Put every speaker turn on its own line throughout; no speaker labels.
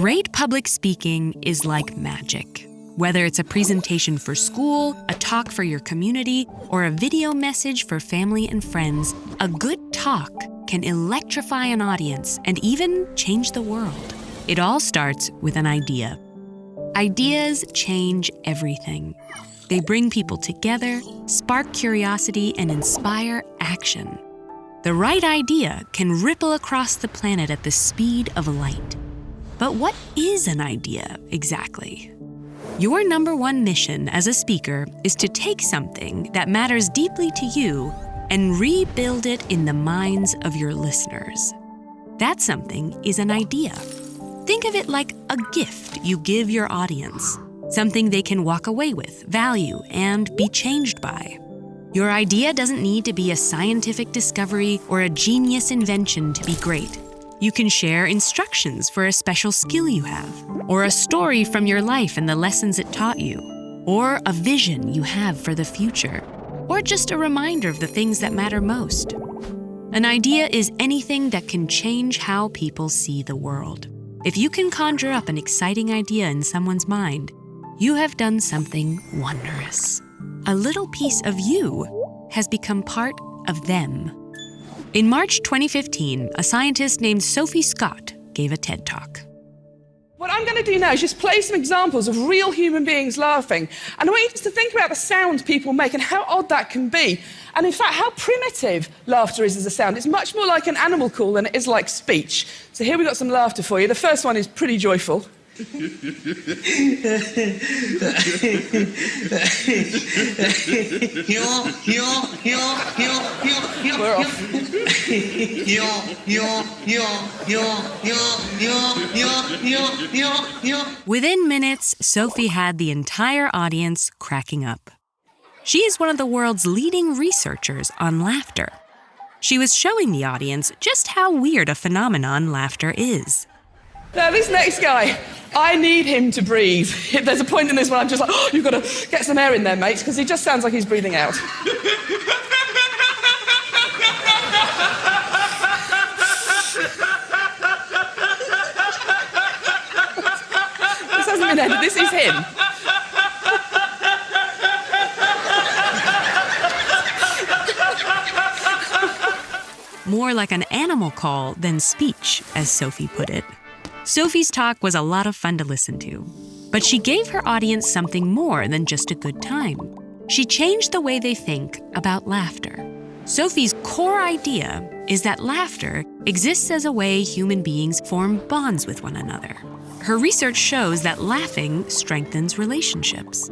Great public speaking is like magic. Whether it's a presentation for school, a talk for your community, or a video message for family and friends, a good talk can electrify an audience and even change the world. It all starts with an idea. Ideas change everything. They bring people together, spark curiosity, and inspire action. The right idea can ripple across the planet at the speed of light. But what is an idea exactly? Your number one mission as a speaker is to take something that matters deeply to you and rebuild it in the minds of your listeners. That something is an idea. Think of it like a gift you give your audience, something they can walk away with, value, and be changed by. Your idea doesn't need to be a scientific discovery or a genius invention to be great. You can share instructions for a special skill you have, or a story from your life and the lessons it taught you, or a vision you have for the future, or just a reminder of the things that matter most. An idea is anything that can change how people see the world. If you can conjure up an exciting idea in someone's mind, you have done something wondrous. A little piece of you has become part of them. In March 2015, a scientist named Sophie Scott gave a TED Talk.
What I'm going to do now is just play some examples of real human beings laughing. And I want you just to think about the sound people make and how odd that can be. And in fact, how primitive laughter is as a sound. It's much more like an animal call than it is like speech. So here we've got some laughter for you. The first one is pretty joyful. We're off.
Within minutes, Sophie had the entire audience cracking up. She is one of the world's leading researchers on laughter. She was showing the audience just how weird a phenomenon laughter is.
Now, this next guy, I need him to breathe. There's a point in this where I'm just like, oh, you've got to get some air in there, mates, because he just sounds like he's breathing out. This hasn't been edited. This is him.
More like an animal call than speech, as Sophie put it. Sophie's talk was a lot of fun to listen to, but she gave her audience something more than just a good time. She changed the way they think about laughter. Sophie's core idea is that laughter exists as a way human beings form bonds with one another. Her research shows that laughing strengthens relationships.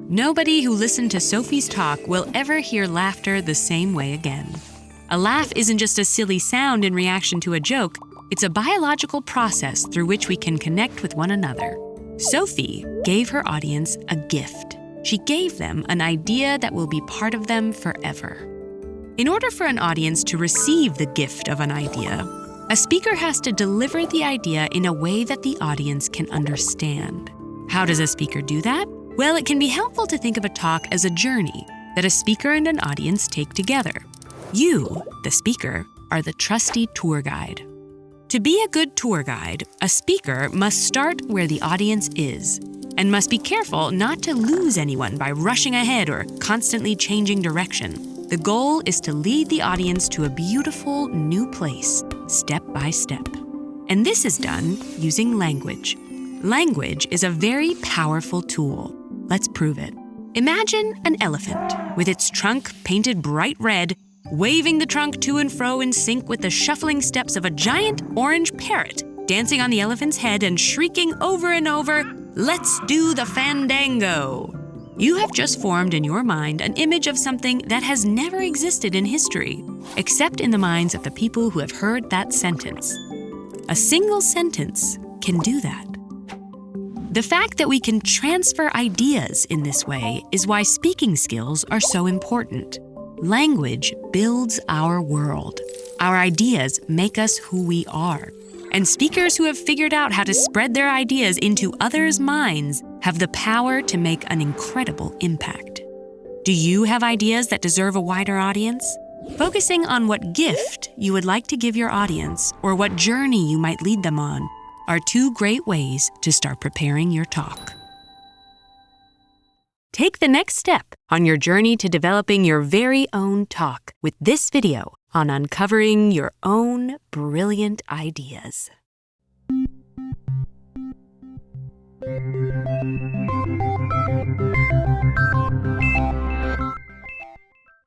Nobody who listened to Sophie's talk will ever hear laughter the same way again. A laugh isn't just a silly sound in reaction to a joke. It's a biological process through which we can connect with one another. Sophie gave her audience a gift. She gave them an idea that will be part of them forever. In order for an audience to receive the gift of an idea, a speaker has to deliver the idea in a way that the audience can understand. How does a speaker do that? Well, it can be helpful to think of a talk as a journey that a speaker and an audience take together. You, the speaker, are the trusty tour guide. To be a good tour guide, a speaker must start where the audience is and must be careful not to lose anyone by rushing ahead or constantly changing direction. The goal is to lead the audience to a beautiful new place, step by step. And this is done using language. Language is a very powerful tool. Let's prove it. Imagine an elephant with its trunk painted bright red, waving the trunk to and fro in sync with the shuffling steps of a giant orange parrot, dancing on the elephant's head and shrieking over and over, "Let's do the fandango!" You have just formed in your mind an image of something that has never existed in history, except in the minds of the people who have heard that sentence. A single sentence can do that. The fact that we can transfer ideas in this way is why speaking skills are so important. Language builds our world. Our ideas make us who we are. And speakers who have figured out how to spread their ideas into others' minds have the power to make an incredible impact. Do you have ideas that deserve a wider audience? Focusing on what gift you would like to give your audience or what journey you might lead them on are 2 great ways to start preparing your talk. Take the next step on your journey to developing your very own talk with this video on uncovering your own brilliant ideas.